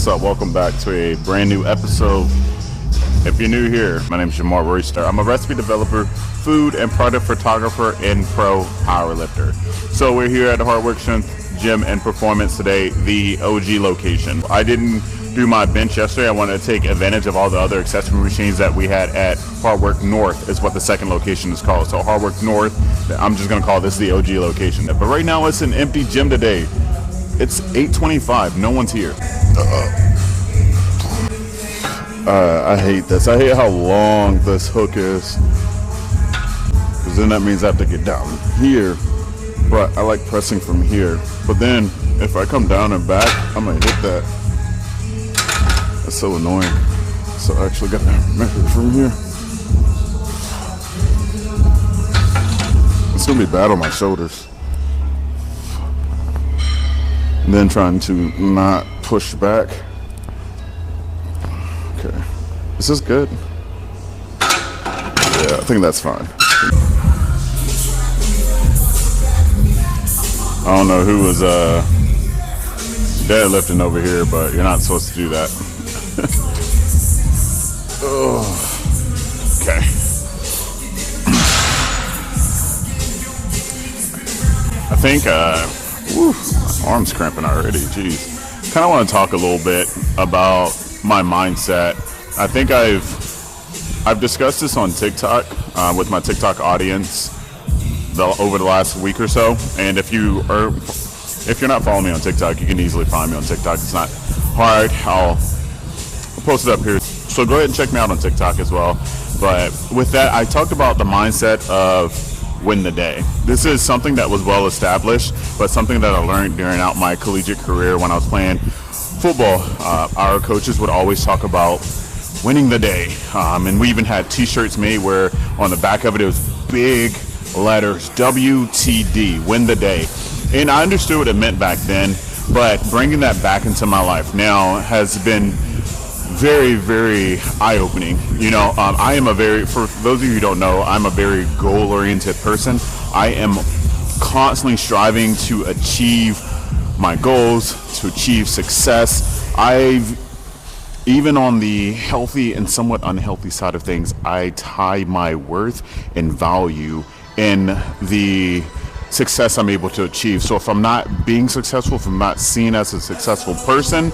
What's up? Welcome back to a brand new episode. If you're new here, my name is JamaRR Royster. I'm a recipe developer, food and product photographer, and pro powerlifter. So we're here at the Hard Work Strength Gym and Performance today, the OG location. I didn't do my bench yesterday. I wanted to take advantage of all the other accessory machines that we had at Hard Work North is what the second location is called. So Hard Work North, I'm just gonna call this the OG location. But right now it's an empty gym today. It's 8:25, no one's here. I hate this. I hate how long this hook is. Because then that means I have to get down here. But I like pressing from here. But then if I come down and back, I'm gonna hit that. That's so annoying. So I actually gotta measure it from here. It's gonna be bad on my shoulders. And then trying to not push back. Okay. Is this good? Yeah, I think that's fine. I don't know who was deadlifting over here, but you're not supposed to do that. Oh, okay. I think, my arm's cramping already, jeez. Kind of want to talk a little bit about my mindset. I think I've discussed this on TikTok with my TikTok audience over the last week or so. And if you're not following me on TikTok, you can easily find me on TikTok. It's not hard. I'll post it up here. So go ahead and check me out on TikTok as well. But with that, I talked about the mindset of win the day. This is something that was well established, but something that I learned during out my collegiate career when I was playing football. Our coaches would always talk about winning the day. And we even had t-shirts made where on the back of it, it was big letters, WTD, win the day. And I understood what it meant back then, but bringing that back into my life now has been very, very eye-opening. You know, for those of you who don't know, I'm a very goal-oriented person. I am constantly striving to achieve my goals, to achieve success. Even on the healthy and somewhat unhealthy side of things, I tie my worth and value in the success I'm able to achieve. So if I'm not being successful, if I'm not seen as a successful person,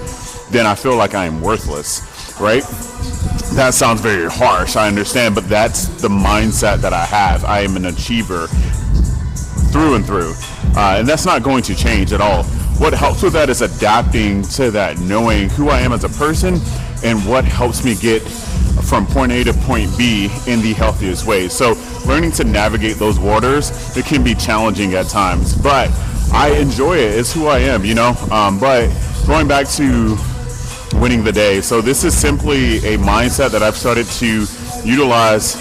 then I feel like I am worthless, right? That sounds very harsh, I understand, but that's the mindset that I have. I am an achiever through and through, and that's not going to change at all. What helps with that is adapting to that, knowing who I am as a person and what helps me get from point A to point B in the healthiest way. So learning to navigate those waters, it can be challenging at times, but I enjoy it. It's who I am, you know? But going back to winning the day. So this is simply a mindset that I've started to utilize.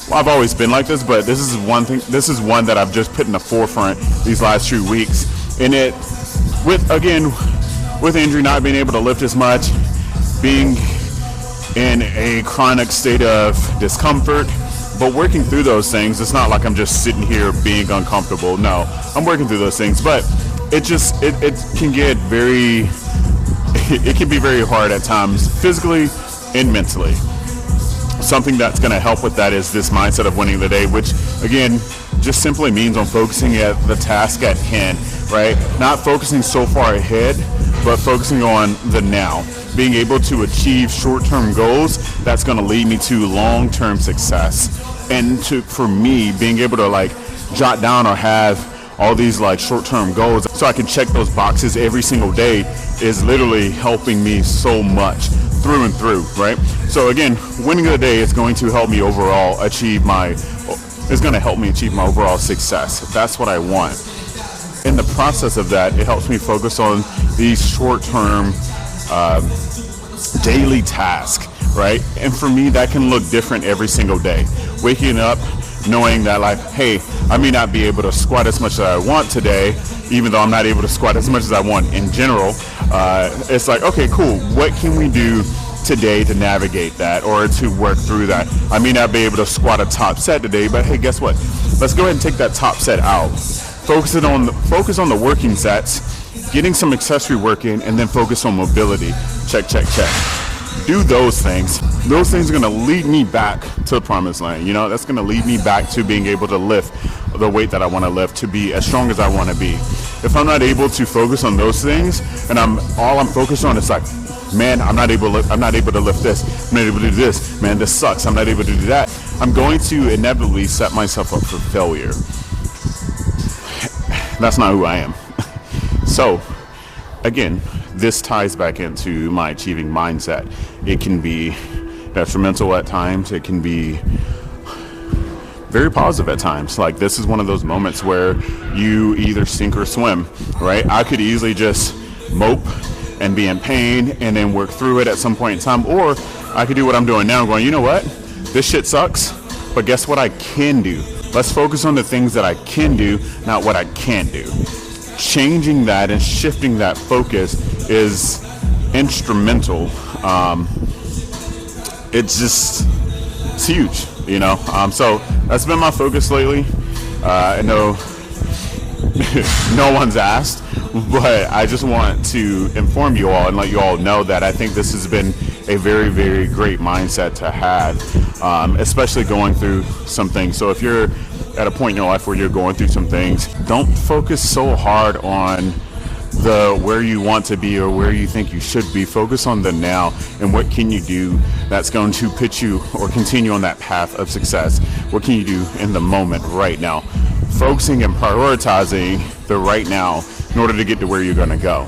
Well, I've always been like this, but this is one that I've just put in the forefront these last 2 weeks. And it, with injury, not being able to lift as much, being in a chronic state of discomfort, but working through those things. It's not like I'm just sitting here being uncomfortable. No, I'm working through those things, but it can get it can be very hard at times, physically and mentally. Something that's going to help with that is this mindset of winning the day, which again just simply means on focusing at the task at hand, right? Not focusing so far ahead, but focusing on the now. Being able to achieve short-term goals, that's going to lead me to long-term success. And for me, being able to like jot down or have all these like short-term goals so I can check those boxes every single day is literally helping me so much through and through, right? So again, winning the day is going to help me overall achieve my overall success. That's what I want. In the process of that, it helps me focus on these short-term daily tasks, right? And for me, that can look different every single day. Waking up knowing that like, hey, I may not be able to squat as much as I want today, even though I'm not able to squat as much as I want in general. It's like, okay, cool. What can we do today to navigate that or to work through that? I may not be able to squat a top set today, but hey, guess what? Let's go ahead and take that top set out. Focus on the working sets getting some accessory work in, and then focus on mobility. Check, check, check. Do those things. Those things are going to lead me back to the promised land. You know, that's going to lead me back to being able to lift the weight that I want to lift, to be as strong as I want to be. If I'm not able to focus on those things, and all I'm focused on is like, man, I'm not able to lift this. I'm not able to do this. Man, this sucks. I'm not able to do that. I'm going to inevitably set myself up for failure. That's not who I am. So, again, this ties back into my achieving mindset. It can be detrimental at times. It can be very positive at times. Like, this is one of those moments where you either sink or swim, right? I could easily just mope and be in pain and then work through it at some point in time, or I could do what I'm doing now, going, you know what? This shit sucks, but guess what I can do? Let's focus on the things that I can do, not what I can't do. Changing that and shifting that focus is instrumental. It's huge, you know. So that's been my focus lately. I know no one's asked, but I just want to inform you all and let you all know that I think this has been a very, very great mindset to have, especially going through some things. So if you're at a point in your life where you're going through some things, don't focus so hard on the where you want to be or where you think you should be. Focus on the now and what can you do that's going to put you or continue on that path of success. What can you do in the moment right now? Focusing and prioritizing the right now in order to get to where you're going to go.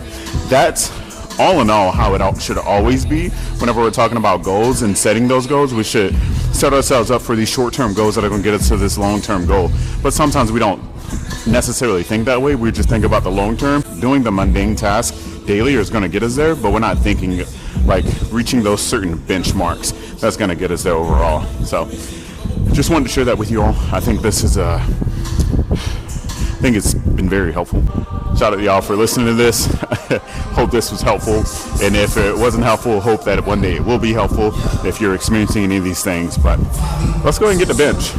That's all in all how it should always be. Whenever we're talking about goals and setting those goals, we should set ourselves up for these short-term goals that are going to get us to this long-term goal. But sometimes we don't necessarily think that way. We just think about the long term. Doing the mundane task daily is going to get us there, but we're not thinking like reaching those certain benchmarks that's going to get us there overall. So just wanted to share that with you all. I think this is I think it's been very helpful. Shout out to y'all for listening to this. Hope this was helpful, and if it wasn't helpful, hope that one day it will be helpful if you're experiencing any of these things. But let's go ahead and get the bench.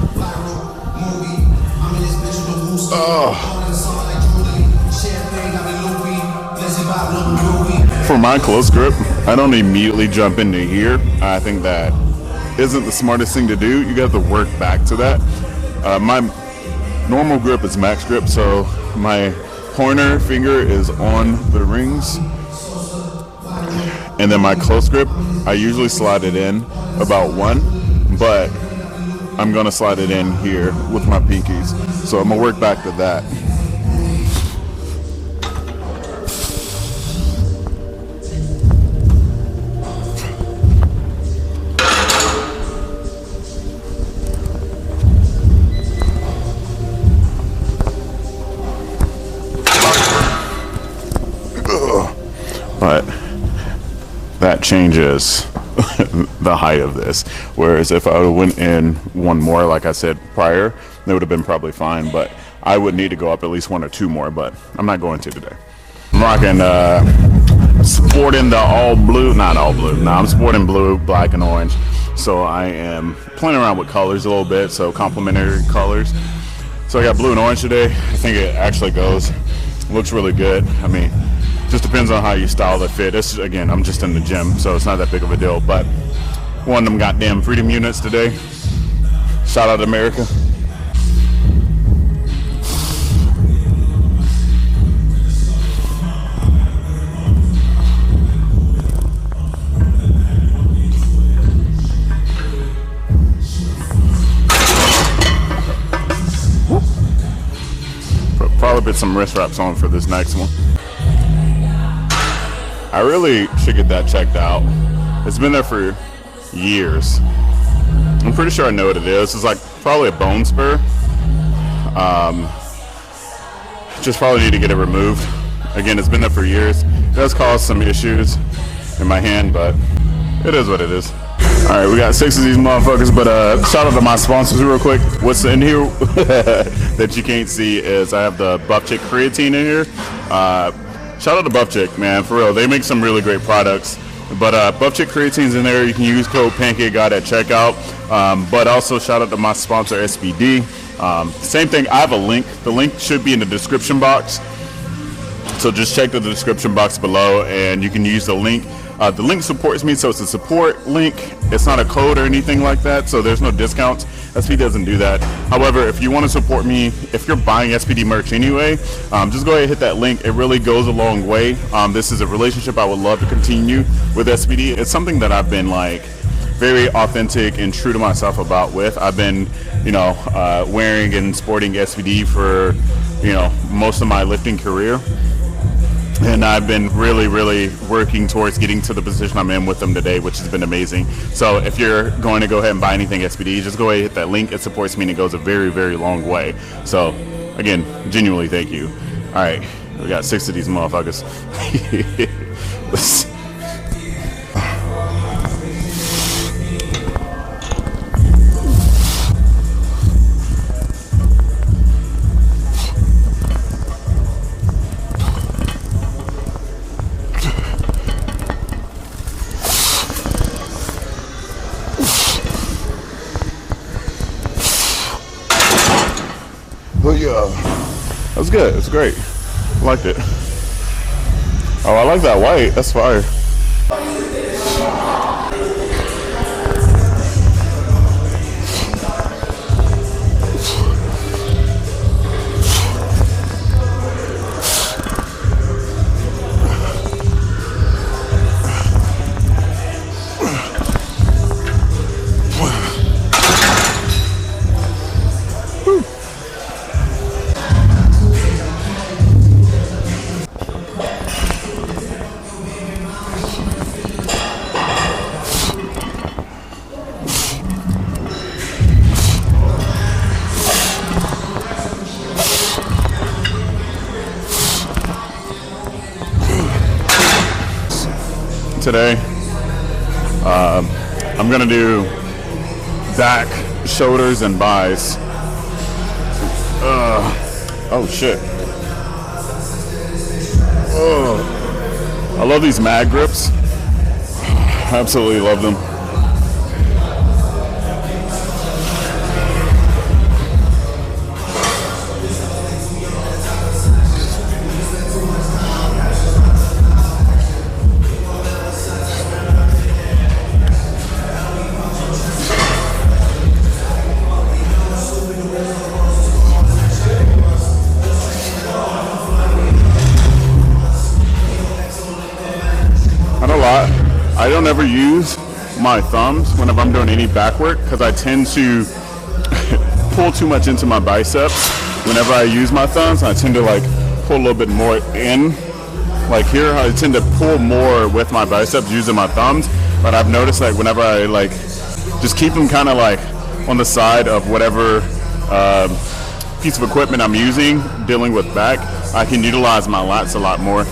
For my close grip, I don't immediately jump into here. I think that isn't the smartest thing to do. You got to work back to that. My normal grip is max grip, so my pointer finger is on the rings, and then my close grip, I usually slide it in about 1, but I'm gonna slide it in here with my pinkies, so I'm gonna work back to that. But that changes the height of this. Whereas if I would have went in one more, like I said prior, it would have been probably fine. But I would need to go up at least 1 or 2 more, but I'm not going to today. I'm rocking, sporting the all blue, not all blue. No, I'm sporting blue, black, and orange. So I am playing around with colors a little bit, so complementary colors. So I got blue and orange today. I think it actually goes. Looks really good. I mean, just depends on how you style the fit. This, again, I'm just in the gym, so it's not that big of a deal. But one of them goddamn freedom units today. Shout out to America. Probably put some wrist wraps on for this next one. I really should get that checked out. It's been there for years. I'm pretty sure I know what it is. It's like probably a bone spur. Just probably need to get it removed. Again, it's been there for years. It does cause some issues in my hand, but it is what it is. All right, we got 6 of these motherfuckers, but shout out to my sponsors real quick. What's in here that you can't see is I have the Buff Chick creatine in here. Shout out to Buff Chick, man, for real. They make some really great products. But Buff Chick creatine's in there. You can use code Pancakegawd at checkout. But also shout out to my sponsor, SBD. Same thing, I have a link. The link should be in the description box So just check the description box below and you can use the link. The link supports me, so it's a support link. It's not a code or anything like that, so there's no discounts. SPD doesn't do that. However, if you want to support me, if you're buying SPD merch anyway, just go ahead and hit that link. It really goes a long way. This is a relationship I would love to continue with SPD. It's something that I've been like very authentic and true to myself about with. I've been, wearing and sporting SPD for, most of my lifting career. And I've been really, really working towards getting to the position I'm in with them today, which has been amazing. So if you're going to go ahead and buy anything SPD, just go ahead and hit that link. It supports me and it goes a very, very long way. So again, genuinely thank you. All right, we got 6 of these motherfuckers. But yeah, that's good. It's great. I liked it. Oh, I like that white. That's fire. Today, I'm gonna do back, shoulders, and buys. Oh shit. I love these mag grips. I absolutely love them. I don't ever use my thumbs whenever I'm doing any back work because I tend to pull too much into my biceps. Whenever I use my thumbs, I tend to like pull a little bit more in. Like here, I tend to pull more with my biceps using my thumbs, but I've noticed like whenever I like just keep them kind of like on the side of whatever piece of equipment I'm using dealing with back, I can utilize my lats a lot more.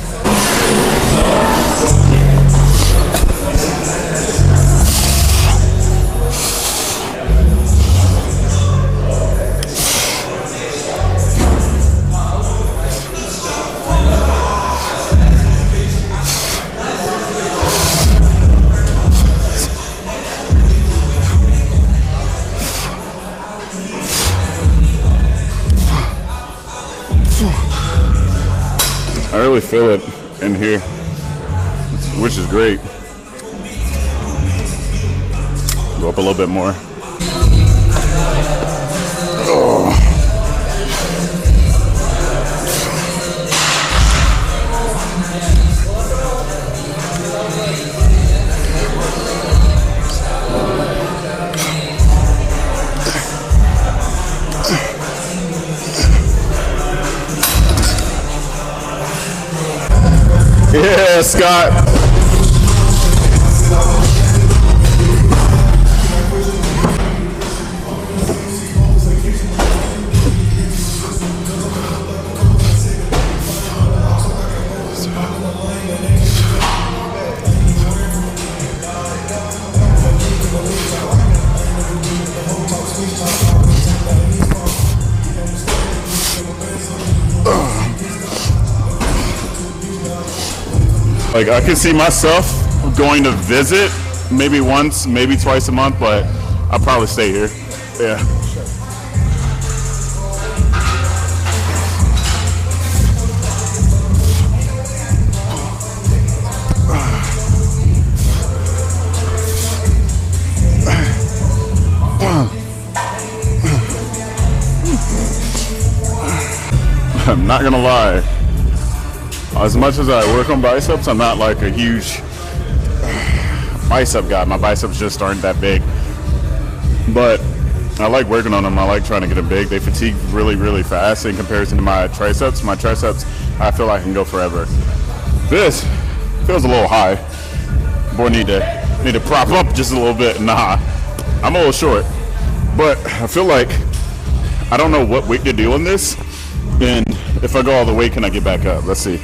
I really feel it in here, which is great. Go up a little bit more. Oh. Yeah, Scott. Like I can see myself going to visit maybe once, maybe twice a month, but I'll probably stay here. Yeah. I'm not gonna lie. As much as I work on biceps, I'm not like a huge bicep guy. My biceps just aren't that big. But I like working on them. I like trying to get them big. They fatigue really, really fast in comparison to my triceps. My triceps, I feel like I can go forever. This feels a little high. Boy, need to prop up just a little bit. Nah, I'm a little short. But I feel like I don't know what weight to do on this. And if I go all the way, can I get back up? Let's see.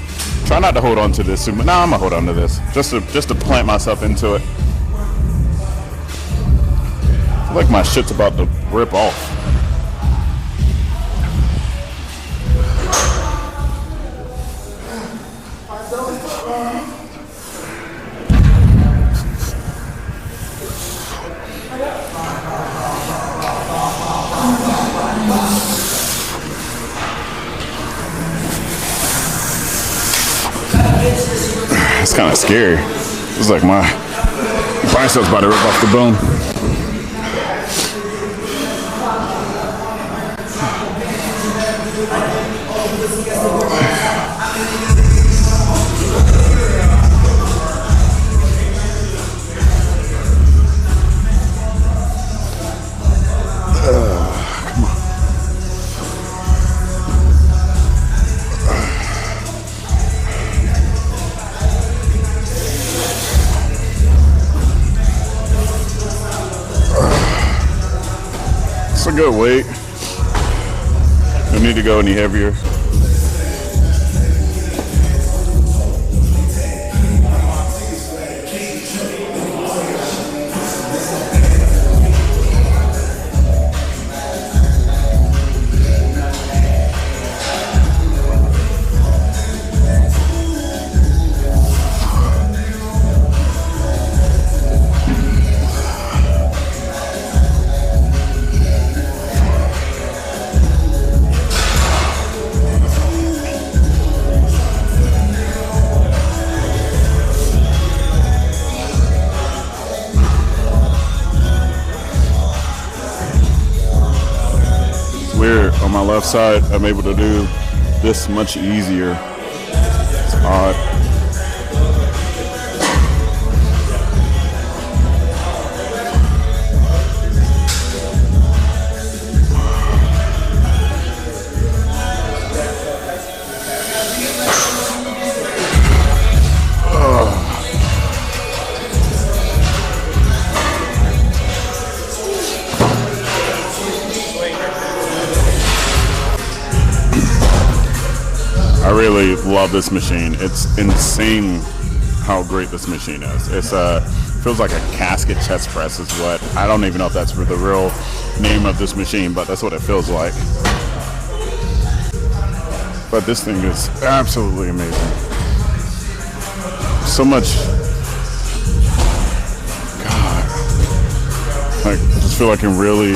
Try not to hold on to this. Nah, I'm gonna hold on to this just to plant myself into it. I feel like my shit's about to rip off. It's kind of scary. It's like my biceps about to rip off the bone. A good weight. Don't need to go any heavier. Weird. On my left side, I'm able to do this much easier. It's odd. I really love this machine. It's insane how great this machine is. It's feels like a casket chest press is what, I don't even know if that's the real name of this machine, but that's what it feels like. But this thing is absolutely amazing. So much, God, like I just feel like I can really,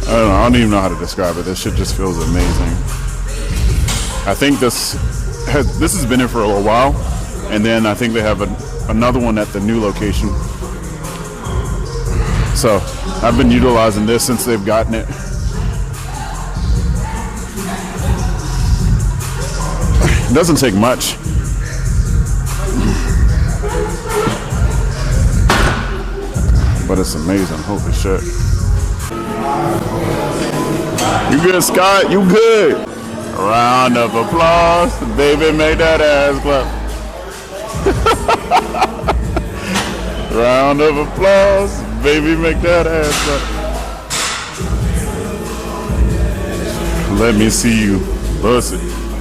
I don't even know how to describe it. This shit just feels amazing. I think this has been here for a little while, and then I think they have another one at the new location. So I've been utilizing this since they've gotten it. It doesn't take much. But it's amazing. Holy shit. You good, Scott? You good? Round of applause. Baby, make that ass clap. Round of applause. Baby, make that ass clap. Let me see you. Bust it.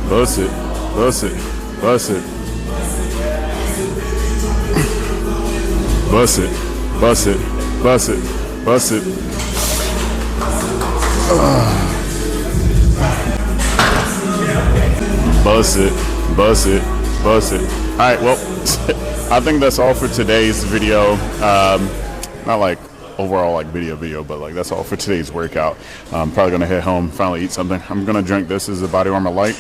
Bust it. Bust it. Bust it. Bust it. Bust it. Bust it. Bust it. Bust it, bust it, bust it. All right, well, I think that's all for today's video. Not like overall like video, but like that's all for today's workout. I'm probably gonna head home, finally eat something. I'm gonna drink this. This is a Body Armor Light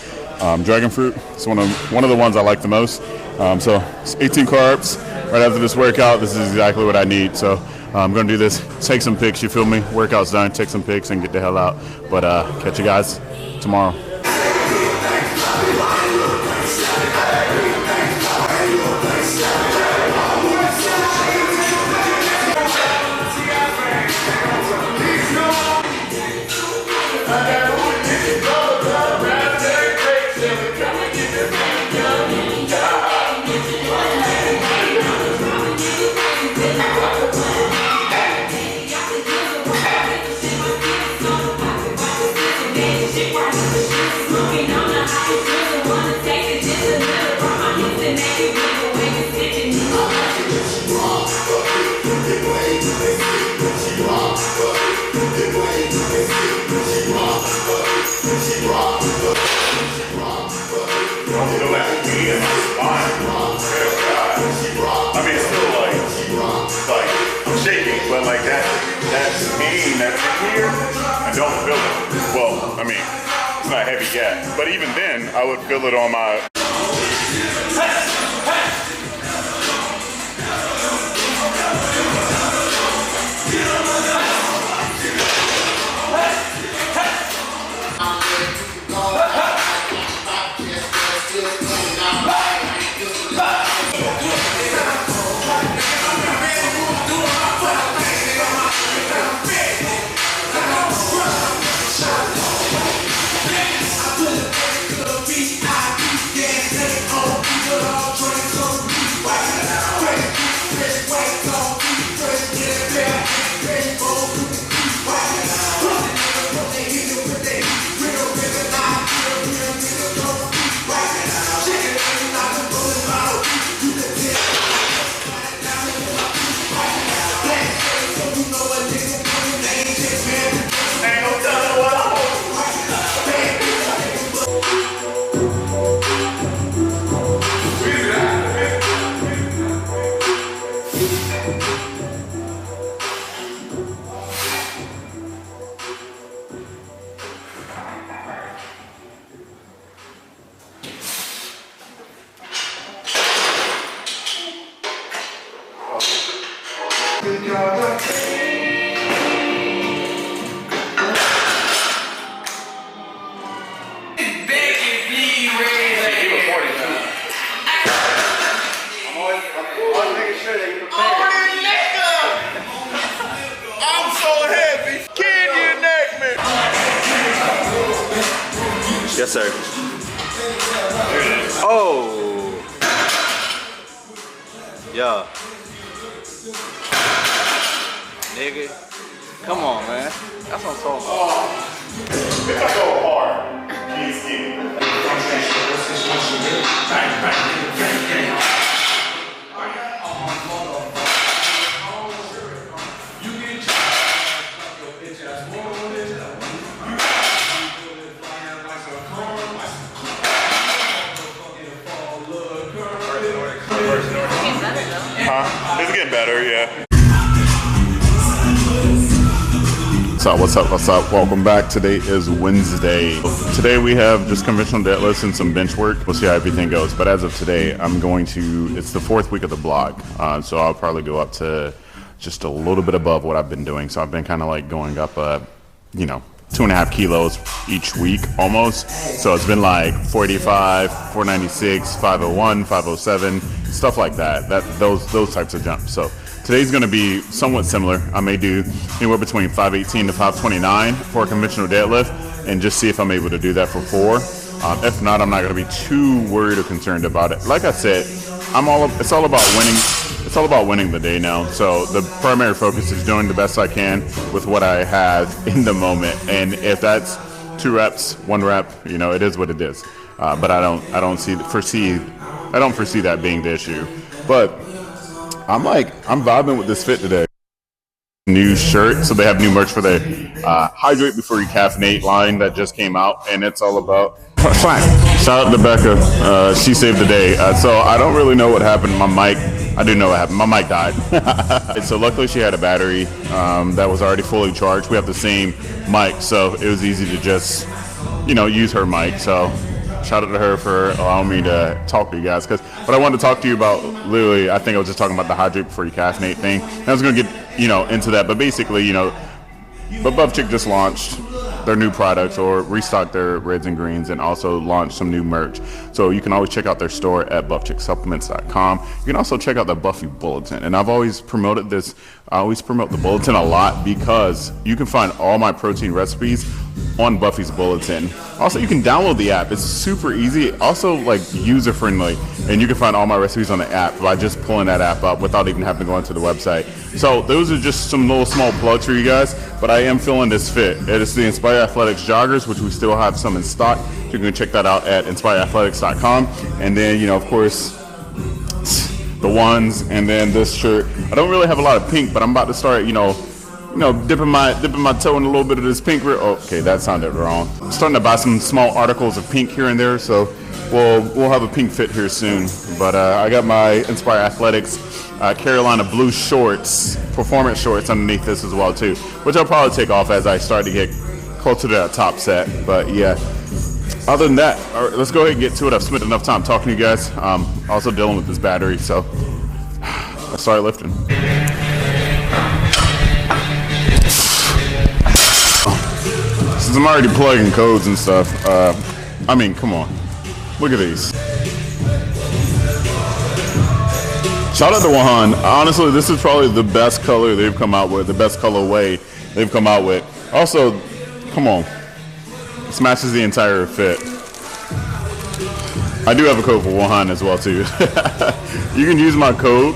Dragon Fruit. It's one of the ones I like the most. So it's 18 carbs. Right after this workout, this is exactly what I need. So I'm gonna do this, take some pics. You feel me? Workout's done. Take some pics and get the hell out. But catch you guys tomorrow. I mean, it's still like I'm shaking, but like that pain that's in here, I don't feel it. Well, I mean, it's not heavy yet, but even then, I would feel it on my. Yes, sir. Oh. Yeah. Nigga. Come on, man. That's what I'm talking about. If I go hard, he's skinny. It's getting better, yeah. What's up? Welcome back. Today is Wednesday. Today we have just conventional deadlifts and some bench work. We'll see how everything goes. But as of today, it's the 4th week of the blog. So I'll probably go up to just a little bit above what I've been doing. So I've been kind of like going up, 2.5 kilos each week almost. So it's been like 485, 496, 501, 507, stuff like that. Those types of jumps. So today's going to be somewhat similar. I may do anywhere between 518 to 529 for a conventional deadlift and just see if I'm able to do that for 4. If not, I'm not going to be too worried or concerned about it. Like I said, it's all about winning. It's all about winning the day now. So the primary focus is doing the best I can with what I have in the moment. And if that's 2 reps, 1 rep, it is what it is. But I don't foresee that being the issue. But I'm vibing with this fit today. New shirt, so they have new merch for the Hydrate Before You Caffeinate line that just came out, and it's all about shout out to Becca, she saved the day. So I don't really know what happened to my mic. I do know what happened. My mic died. So luckily she had a battery that was already fully charged. We have the same mic, so it was easy to just use her mic. So shout out to her for allowing me to talk to you guys, because what I wanted to talk to you about, literally, I think I was just talking about the Hydrate Before You Caffeinate thing. And I was going to get into that, but basically, but BuffChick just launched their new products or restocked their reds and greens and also launched some new merch. So you can always check out their store at buffchicksupplements.com. You can also check out the Buffy Bulletin. And I've always promoted this. I always promote the bulletin a lot because you can find all my protein recipes on Buffy's Bulletin. Also, you can download the app. It's super easy. Also, user friendly. And you can find all my recipes on the app by just pulling that app up without even having to go into the website. So those are just some little small plugs for you guys. But I am feeling this fit. It is the Inspire Athletics joggers, which we still have some in stock. You can check that out at inspireathletics.com. And then, of course, the ones, and then this shirt. I don't really have a lot of pink, but I'm about to start, dipping my toe in a little bit of this pink. Okay, that sounded wrong. I'm starting to buy some small articles of pink here and there, so we'll have a pink fit here soon. But I got my Inspire Athletics Carolina blue shorts, performance shorts underneath this as well too, which I'll probably take off as I start to get closer to that top set. But yeah, other than that, all right, let's go ahead and get to it. I've spent enough time talking to you guys. Also dealing with this battery, so let's start lifting. Since I'm already plugging codes and stuff, I mean, come on. Look at these. Shout out to Wahan. Honestly, this is probably the best color they've come out with, the best colorway they've come out with. Also, come on. This matches the entire fit. I do have a code for Wahan as well, too. You can use my code,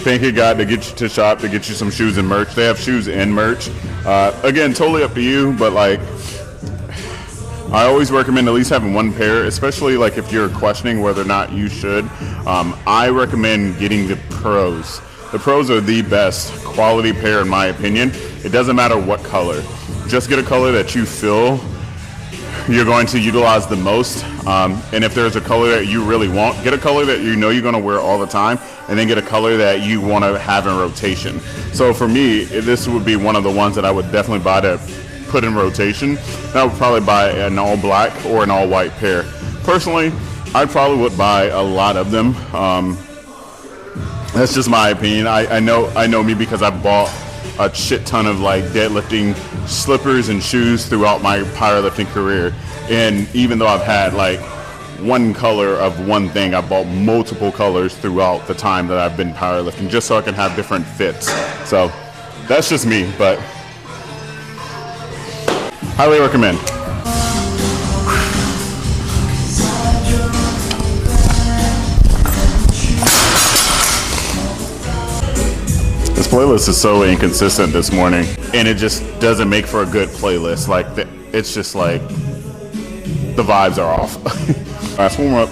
Pancakegawd, to get you to shop, to get you some shoes and merch. They have shoes and merch. Again, totally up to you, but like, I always recommend at least having one pair, especially like if you're questioning whether or not you should. I recommend getting the Pros. The Pros are the best quality pair in my opinion. It doesn't matter what color. Just get a color that you feel you're going to utilize the most. And if there's a color that you really want, get a color that you know you're going to wear all the time, and then get a color that you want to have in rotation. So for me, this would be one of the ones that I would definitely buy to put in rotation. I would probably buy an all black or an all white pair. Personally, I probably would buy a lot of them. That's just my opinion. I know me because I've bought a shit ton of like deadlifting slippers and shoes throughout my powerlifting career. And even though I've had like one color of one thing, I've bought multiple colors throughout the time that I've been powerlifting, just so I can have different fits. So that's just me, but highly recommend. This playlist is so inconsistent this morning, and it just doesn't make for a good playlist. Like, it's just like the vibes are off. Last warm up.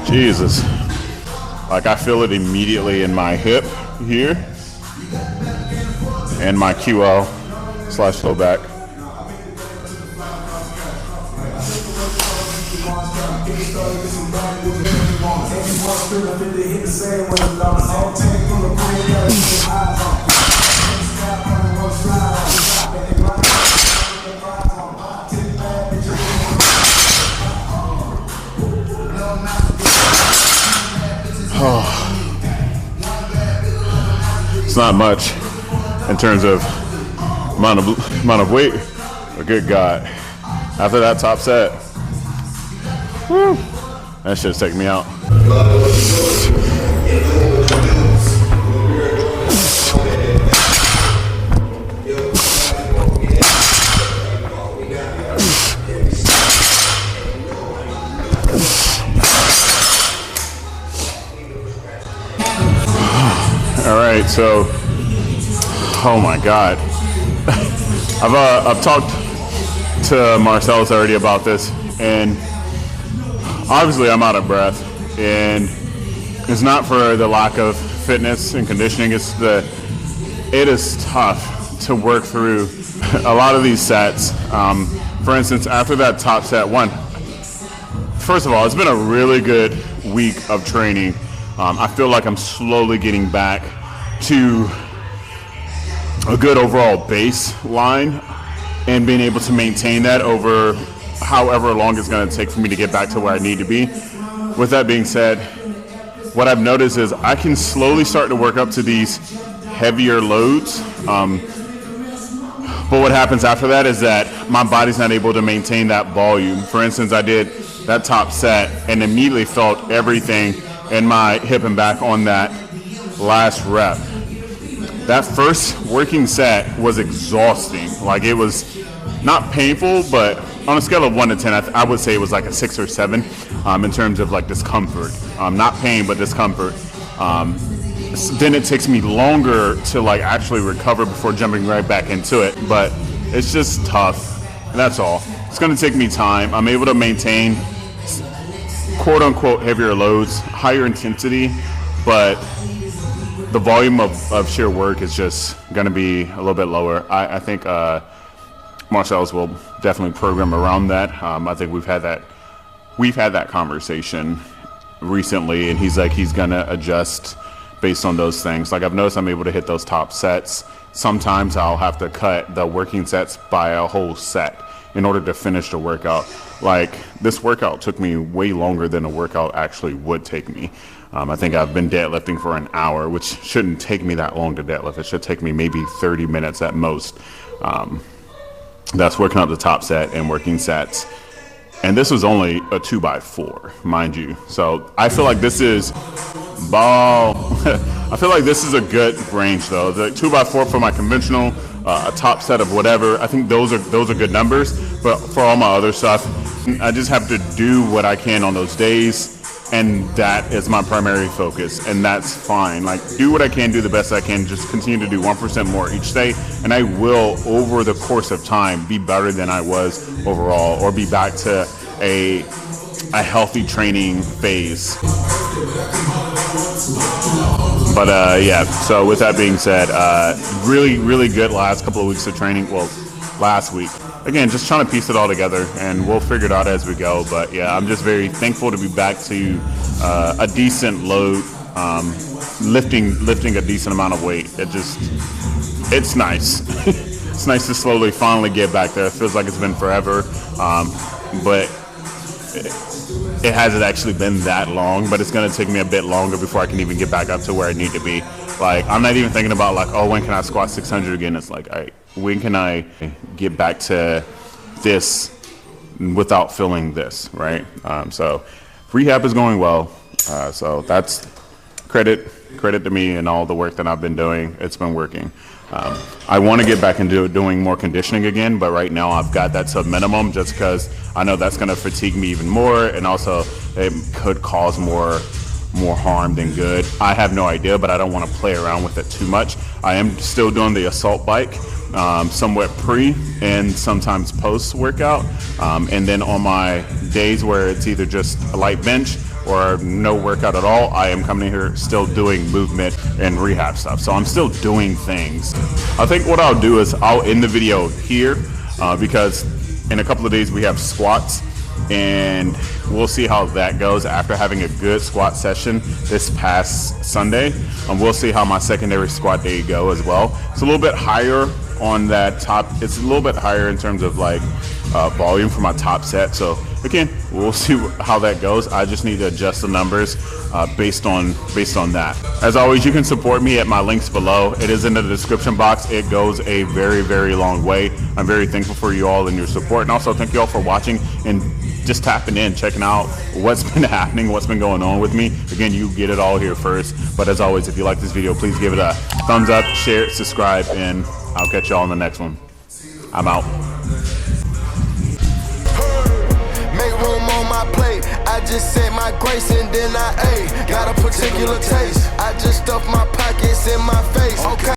Jesus. Like, I feel it immediately in my hip here and my QL/low back. It's not much in terms of amount of weight, but good God, after that top set, whew, that shit's taking me out. All right, so, oh my God, I've talked to Marcellus already about this, and obviously I'm out of breath, and it's not for the lack of fitness and conditioning. It is tough to work through a lot of these sets. For instance, after that top set one, first of all, it's been a really good week of training. I feel like I'm slowly getting back to a good overall baseline and being able to maintain that over however long it's going to take for me to get back to where I need to be. With that being said, what I've noticed is I can slowly start to work up to these heavier loads But what happens after that is that my body's not able to maintain that volume. For instance, I did that top set and immediately felt everything in my hip and back on that last rep. That first working set was exhausting. Like, it was not painful, but on a scale of 1 to 10, I would say it was like a 6 or 7 in terms of like discomfort. Not pain, but discomfort. Then it takes me longer to like actually recover before jumping right back into it. But it's just tough. That's all. It's going to take me time. I'm able to maintain quote unquote heavier loads, higher intensity, but the volume of sheer work is just going to be a little bit lower. I think Marcellus will definitely program around that. I think we've had that conversation recently, and he's like, he's going to adjust based on those things. Like, I've noticed I'm able to hit those top sets. Sometimes I'll have to cut the working sets by a whole set in order to finish the workout. Like, this workout took me way longer than a workout actually would take me. I think I've been deadlifting for an hour, which shouldn't take me that long to deadlift. It should take me maybe 30 minutes at most. That's working out the top set and working sets. And this was only a 2x4, mind you. So I feel like this is I feel like this is a good range though. The 2x4 for my conventional, a top set of whatever, I think those are good numbers. But for all my other stuff, I just have to do what I can on those days, and that is my primary focus, and that's fine. Like, do what I can, do the best I can, just continue to do 1% more each day, and I will, over the course of time, be better than I was overall, or be back to a healthy training phase. But yeah, so with that being said, really, really good last couple of weeks of training. Well, last week. Again, just trying to piece it all together, and we'll figure it out as we go. But yeah, I'm just very thankful to be back to a decent load, lifting a decent amount of weight. It's nice. It's nice to slowly finally get back there. It feels like it's been forever, but it hasn't actually been that long. But it's going to take me a bit longer before I can even get back up to where I need to be. Like, I'm not even thinking about like, oh, when can I squat 600 again? It's like, all right, when can I get back to this without feeling this, right? So rehab is going well. So that's credit to me and all the work that I've been doing. It's been working. I want to get back into doing more conditioning again, but right now I've got that to a minimum just because I know that's going to fatigue me even more, and also it could cause more harm than good. I have no idea, but I don't want to play around with it too much. I am still doing the assault bike, somewhat pre and sometimes post workout. And then on my days where it's either just a light bench or no workout at all, I am coming here still doing movement and rehab stuff. So I'm still doing things. I think what I'll do is I'll end the video here because in a couple of days we have squats, and we'll see how that goes after having a good squat session this past Sunday. We'll see how my secondary squat day go as well. It's a little bit higher on that top. It's a little bit higher in terms of like volume for my top set. So again, we'll see how that goes. I just need to adjust the numbers based on that. As always, you can support me at my links below. It is in the description box. It goes a very, very long way. I'm very thankful for you all and your support, and also thank you all for watching and just tapping in, checking out what's been happening, what's been going on with me. Again, you get it all here first. But as always, if you like this video, please give it a thumbs up, share it, subscribe, and I'll catch y'all in the next one. I'm out. Make room on my plate. I just said my grace and then I ate. Got a particular taste. I just stuffed my pockets in my face. Okay.